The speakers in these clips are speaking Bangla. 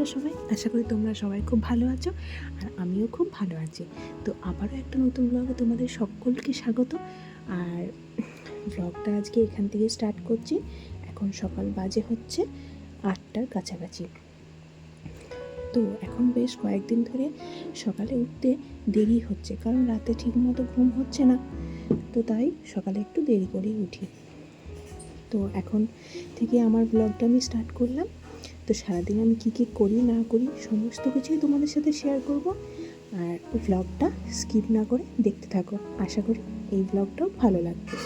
তোমরা সবাই? আশা করি তোমরা সবাই খুব ভালো আছো আর আমিও খুব ভালো আছি। তো আবারও একটা নতুন ব্লগে তোমাদের সকলকে স্বাগত। আর ব্লগটা আজকে এখান থেকে স্টার্ট করছি। এখন সকাল বাজে হচ্ছে 8টার কাছাকাছি। তো এখন বেশ কয়েকদিন ধরে সকালে উঠতে দেরি হচ্ছে, কারণ রাতে ঠিকমতো ঘুম হচ্ছে না। তো তাই সকালে একটু দেরি করেই উঠি। তো এখন থেকে আমার ব্লগটা আমি স্টার্ট করলাম। তো সারাদিন আমি কী করি না করি সমস্ত কিছুই তোমাদের সাথে শেয়ার করব। আর ব্লগটা স্কিপ না করে দেখতে থাকো, আশা করি এই ব্লগটাও ভালো লাগবে।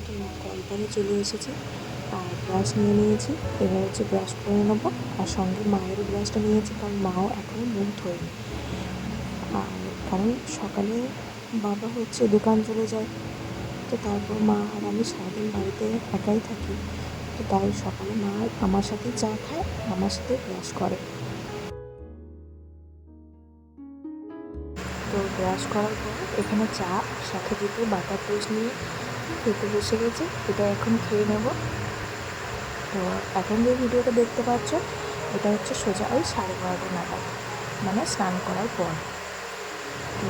তো কলপারে চলে এসেছি আর ব্রাশ নিয়ে নিয়েছি। এবার হচ্ছে ব্রাশ করে নেবো, আর সঙ্গে মায়েরও ব্রাশটা নিয়েছি, কারণ মাও এখনও মুখ ধোয়নি। আর কারণ সকালে বাবা হচ্ছে দোকান চলে যায়, তো তারপর মা আর আমি সারাদিন বাড়িতে একাই থাকি। তো তাই সকালে মা আমার সাথে চা খায়, আমার সাথে ব্রাশ করে। তো ব্রাশ করার পর এখানে চা সাথে দুটো বাটার টোস্ট নিয়ে খেতে বসে গেছে। এটা এখন খেয়ে নেব। তো এখন যে ভিডিওটা দেখতে পাচ্ছ, এটা হচ্ছে সোজা ওই 12:30 নাগাদ, মানে স্নান করার পর। তো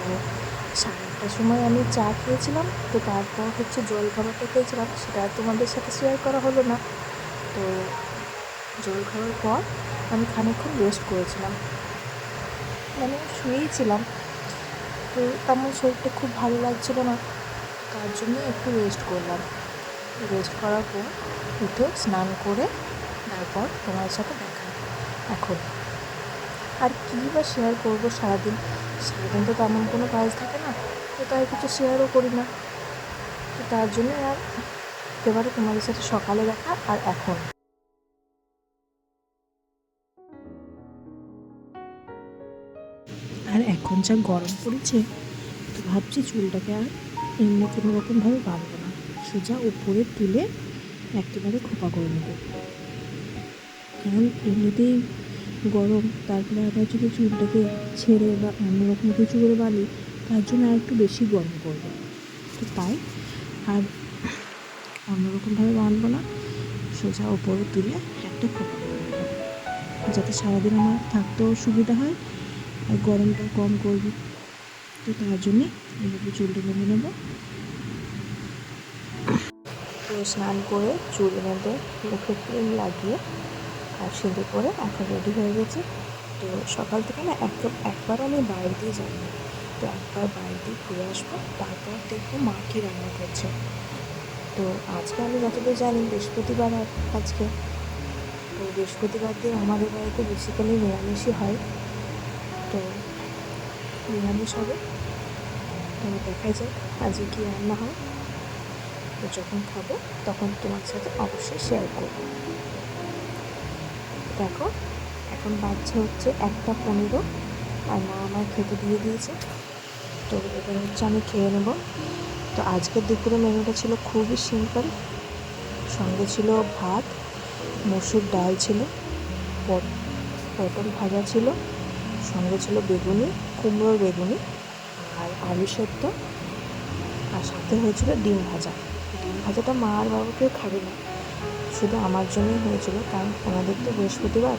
1:30টার সময় আমি চা খেয়েছিলাম। তো তারপর হচ্ছে জলখাবারটা খেয়েছিলাম, সেটা তোমাদের সাথে শেয়ার করা হলো না। তো জল খাওয়ার পর আমি খানিকক্ষণ রেস্ট করেছিলাম, মানে শুয়েই ছিলাম। তো তেমন শরীরটা খুব ভালো লাগছিল না, তার জন্য একটু রেস্ট করলাম। রেস্ট করার পর উঠে স্নান করে তারপর তোমার সাথে দেখা। এখন আর কী বা শেয়ার করবো, সারাদিন তো তেমন কোনো কাজ থাকে না, তো তাই কিছু শেয়ারও করি না। তো তার জন্যই আর একেবারে তোমাদের সাথে সকালে দেখা আর এখন। আর এখন যা গরম পড়েছে, তো ভাবছি চুলটাকে আর এমনি কোনো রকমভাবে বাঁধবো না, সোজা উপরে তুলে একেবারে খোপা করে নেব। কারণ এমনিতেই গরম, তারপরে আবার যদি চুলটাকে ছেড়ে বা অন্যরকম কিছু করে বাঁধি, তার জন্য আর একটু বেশি গরম করবে। তো তাই আর অন্যরকমভাবে বাঁধবো না, সোজা উপরে তুলে একটা খোপা করে নেব, যাতে সারাদিন আমার থাকতেও সুবিধা হয় আর গরমটাও কম করবে। তো তার জন্যে এভাবে চুলটা বেঁধে নেব। তো স্নান করে চুল বেঁধে মুখে ক্রিম লাগিয়ে আর সিঁদুর পরে এখন রেডি হয়ে গেছি। তো সকাল থেকে না একবারও আমি বাইরে দিয়ে যাইনি। তো একবার বাইরে দিয়ে ঘুরে আসবো, তারপর দেখবো মা কী রান্না করছে। তো আজকে আমি যতদূর জানি বৃহস্পতিবার আজকে। তো বৃহস্পতিবার দিন আমাদের বাড়িতে বেসিক্যালি নিরামিষই হয়। তো নিরামিষ হবে। তো দেখা যাক আজকে কী রান্না হয়। তো যখন খাবো তখন তোমার সাথে অবশ্যই শেয়ার করবো। দেখো এখন বাজছে হচ্ছে 1:15, আর মা আমার খেতে দিয়ে দিয়েছে। তো এবার হচ্ছে আমি খেয়ে নেব। তো আজকের দুপুরে মেনুটা ছিল খুবই সিম্পল। সঙ্গে ছিল ভাত, মসুর ডাল ছিল, পটল ভাজা ছিল, সঙ্গে ছিল বেগুনি, কুমড়োর বেগুনি আর আলু সেদ্ধ, আর সাথে হয়েছিল ডিম ভাজা। ডিম ভাজাটা মা আর বাবা কেউ খাবে না, শুধু আমার জন্যই হয়েছিল, কারণ ওনাদের তো বৃহস্পতিবার।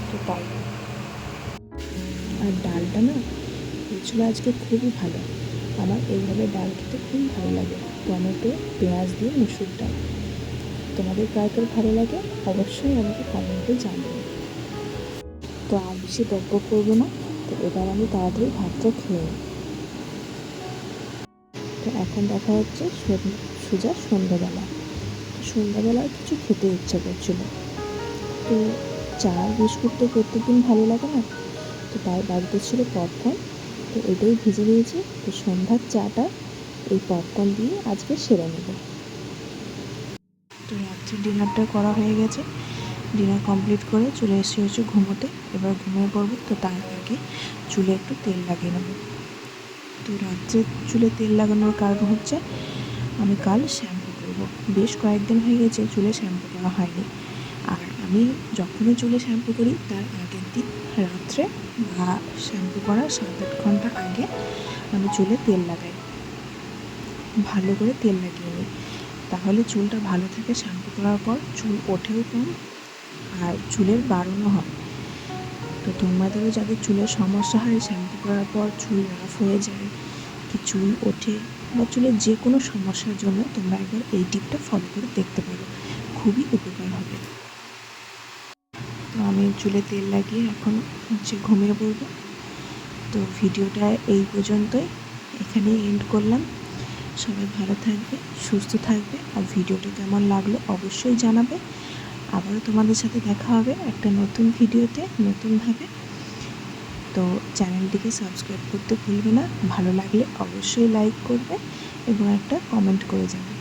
তো তাই। আর ডালটা না হয়েছিল আজকে খুবই ভালো। আমার এইভাবে ডাল খেতে খুবই ভালো লাগে, টমেটো পেঁয়াজ দিয়ে মুসুর ডাল। তোমাদের কার কার ভালো লাগে অবশ্যই আমাকে কমেন্টে জানিও। তো আর বেশি বকবক করবো না, তো এবার আমি তাড়াতাড়ি ভাতটা খেয়ে নিই। তো এখন দেখা হচ্ছে সোজা সন্ধ্যাবেলা। সন্ধ্যাবেলা কিছু খেতে ইচ্ছে করছিল। তো চা বিস্কুট তো প্রত্যেকদিন ভালো লাগে না, তো তাই বাড়িতে ছিল পপকর্ন। তো এটাই ভেজে নিয়েছি। তো সন্ধ্যার চাটা এই পপকর্ন দিয়ে আজকে সেরে নেব। তো রাত্রে ডিনারটা করা হয়ে গেছে। ডিনার কমপ্লিট করে চলে এসে হচ্ছে ঘুমোতে। এবার ঘুমিয়ে পড়বো। তো তার আগে চুলে একটু তেল লাগিয়ে নেব। তো রাত্রে চুলে তেল লাগানোর কারণ হচ্ছে আমি কাল শ্যাম্পু করবো। বেশ কয়েকদিন হয়ে গেছে চুলে শ্যাম্পু করা হয়নি। আর আমি যখনই চুলে শ্যাম্পু করি তার আগের দিন রাত্রে বা শ্যাম্পু করার 7-8 ঘন্টা আগে আমি চুলে তেল লাগাই, ভালো করে তেল লাগিয়ে নিই। তাহলে চুলটা ভালো থাকে। শ্যাম্পু করার পর চুল ওঠেও কম আর চুলের বাড়নও হয়। তো তোমাদেরও যাদের চুলের সমস্যা হয়, শ্যাম্পু করার পর চুল রাফ হয়ে যায় কি চুল ওঠে বা চুলের যে কোনো সমস্যার জন্য তোমরা একবার এই টিপটা ফলো করে দেখতে পারো, খুবই উপকার হবে। তো আমি চুলে তেল লাগিয়ে এখন ঘুমিয়ে পড়বো। তো ভিডিওটা এই পর্যন্তই, এখানেই এন্ড করলাম। সবাই ভালো থাকবে, সুস্থ থাকবে, আর ভিডিওটা কেমন লাগলো অবশ্যই জানাবে। আবারও তোমাদের সাথে দেখা হবে একটা নতুন ভিডিওতে নতুনভাবে। তো চ্যানেলটিকে সাবস্ক্রাইব করতে ভুলবে না। ভালো লাগলে অবশ্যই লাইক করবে এবং একটা কমেন্ট করে যাবে।